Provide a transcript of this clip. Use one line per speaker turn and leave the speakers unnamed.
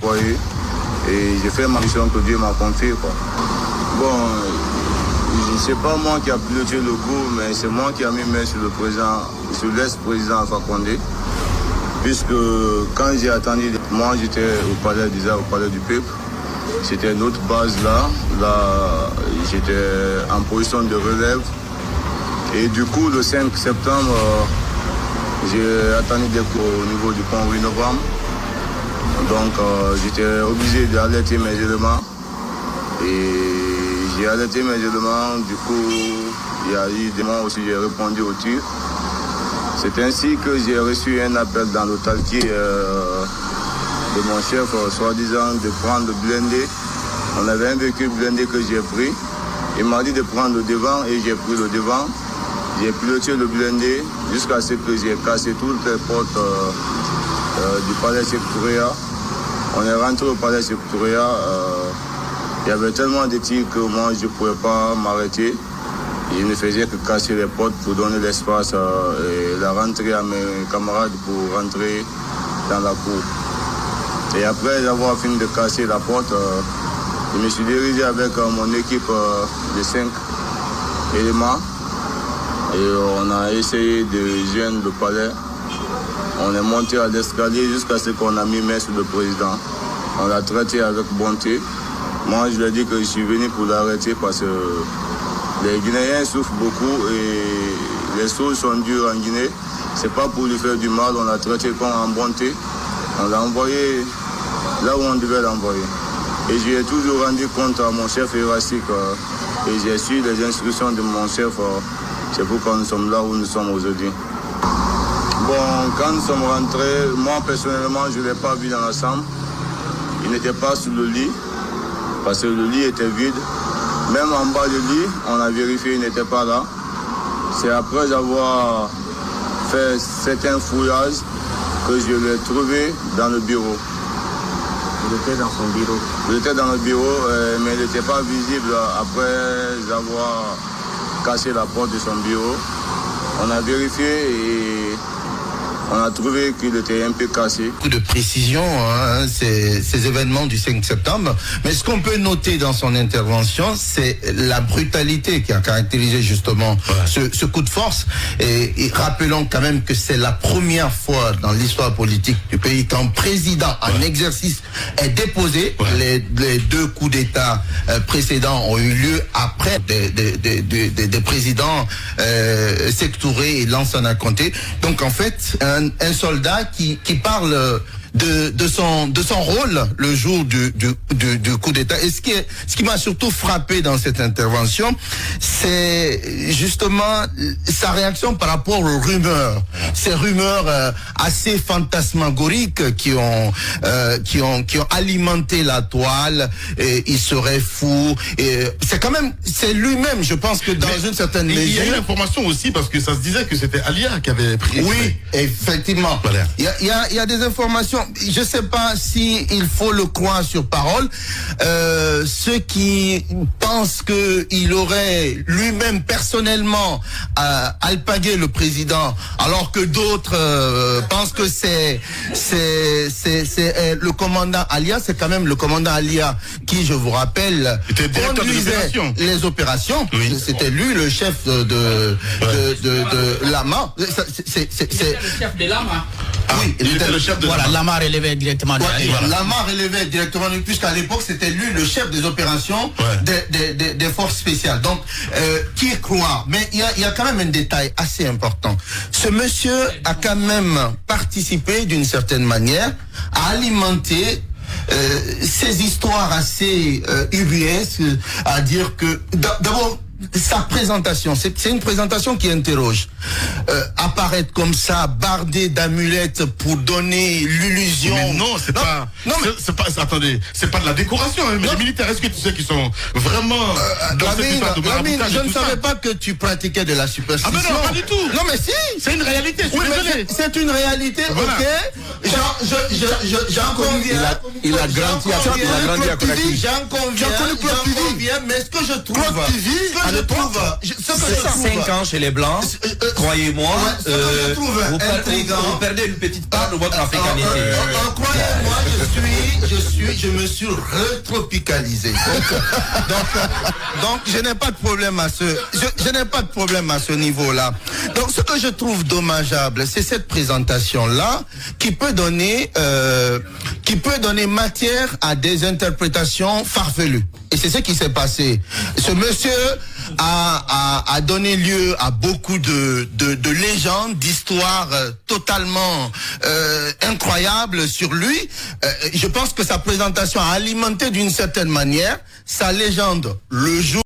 foyer et j'ai fait ma mission que Dieu m'a confiée, quoi. Bon, c'est pas moi qui a piloté le coup, mais c'est moi qui a mis main sur le président, sur l'ex-président Alpha Condé. Puisque quand j'ai attendu, moi j'étais au palais d'Israël, au palais du peuple. C'était notre base là. Là, j'étais en position de relève. Et du coup, le 5 septembre, j'ai attendu des coups au niveau du pont 8 novembre. Donc, j'étais obligé d'alerter mes éléments. Et j'ai alerté mes éléments. Du coup, il y a eu des moments aussi, j'ai répondu au tir. C'est ainsi que j'ai reçu un appel dans l'hôtellerie de mon chef, soi-disant de prendre le blindé. On avait un véhicule blindé que j'ai pris. Il m'a dit de prendre le devant et j'ai pris le devant. J'ai piloté le blindé jusqu'à ce que j'ai cassé toutes les portes du palais Sékou-Touré. On est rentré au palais Sékou-Touré. Il y avait tellement de tirs que moi je ne pouvais pas m'arrêter. Je ne faisais que casser les portes pour donner l'espace et la rentrée à mes camarades pour rentrer dans la cour. Et après avoir fini de casser la porte, je me suis dirigé avec mon équipe de 5 éléments et on a essayé de joindre le palais. On est monté à l'escalier jusqu'à ce qu'on a mis main sur le président. On l'a traité avec bonté. Moi, je lui ai dit que je suis venu pour l'arrêter parce que les Guinéens souffrent beaucoup et les choses sont dures en Guinée. C'est pas pour lui faire du mal, on l'a traité comme en bonté. On l'a envoyé là où on devait l'envoyer. Et j'ai toujours rendu compte à mon chef hiérarchique et j'ai suivi les instructions de mon chef. C'est pourquoi nous sommes là où nous sommes aujourd'hui. Bon, quand nous sommes rentrés, moi personnellement, je ne l'ai pas vu dans la chambre. Il n'était pas sous le lit parce que le lit était vide. Même en bas du lit, on a vérifié, il n'était pas là. C'est après avoir fait certains fouillages que je l'ai trouvé dans le bureau.
Il était dans son bureau.
Il était dans le bureau, mais il n'était pas visible après avoir cassé la porte de son bureau. On a vérifié et on a trouvé qu'il était un peu cassé.
Beaucoup de précision, hein, ces événements du 5 septembre. Mais ce qu'on peut noter dans son intervention, c'est la brutalité qui a caractérisé justement ce coup de force. Et rappelons quand même que c'est la première fois dans l'histoire politique du pays qu'un président en exercice est déposé. Les deux coups d'État précédents ont eu lieu après des présidents Sékou Touré et Lansana Conté. Donc en fait, un soldat qui parle de son rôle le jour du coup d'État. Et ce qui m'a surtout frappé dans cette intervention, c'est justement sa réaction par rapport aux rumeurs. Ces rumeurs assez fantasmagoriques qui ont alimenté la toile. Et il serait fou. Et c'est lui-même, je pense que dans une certaine mesure.
Il y a une information aussi parce que ça se disait que c'était Alia qui avait pris.
Oui, effectivement.
Voilà.
Il y a des informations. Je ne sais pas si il faut le croire sur parole. Ceux qui pensent qu'il aurait lui-même personnellement alpagué le président, alors que d'autres pensent que c'est le commandant Alia. C'est quand même le commandant Alia qui, je vous rappelle, conduisait les opérations. Oui. C'était lui le chef de Lama.
C'est le chef de Lama.
Oui,
il était le chef de
Lama. Lama relevait directement de
Lama relevait directement de lui, puisqu'à l'époque, c'était lui le chef des opérations des forces spéciales. Donc, qui croit? Mais il y a quand même un détail assez important. Ce monsieur a quand même participé d'une certaine manière à alimenter ces histoires assez ubuesques, à dire que d'abord sa présentation, c'est une présentation qui interroge. Apparaître comme ça, bardé d'amulettes pour donner l'illusion.
Mais non, c'est pas. Attendez, c'est pas de la décoration. Hein, mais les militaires, est-ce que tu sais qu'ils sont vraiment dans cette histoire de
Lamine, je ne savais pas que tu pratiquais de la superstition.
Ah mais non, pas du tout.
Non mais si.
C'est une réalité.
Oui, mais c'est une réalité. Voilà. Ok. J'en conviens.
Il a grandi à Conakry.
J'en conviens. Mais ce que je trouve. je trouve, ce que je trouve
5 ans chez les Blancs, croyez-moi,
ce que je trouve intriguant,
vous perdez une petite part de votre africanité.
Croyez-moi, je me suis retropicalisé. Donc, je n'ai pas de problème à je n'ai pas de problème à ce niveau-là. Donc, ce que je trouve dommageable, c'est cette présentation-là qui peut donner matière à des interprétations farfelues. Et c'est ce qui s'est passé. Ce monsieur a donné lieu à beaucoup de légendes, d'histoires totalement incroyables sur lui. Je pense que sa présentation a alimenté d'une certaine manière sa légende le jour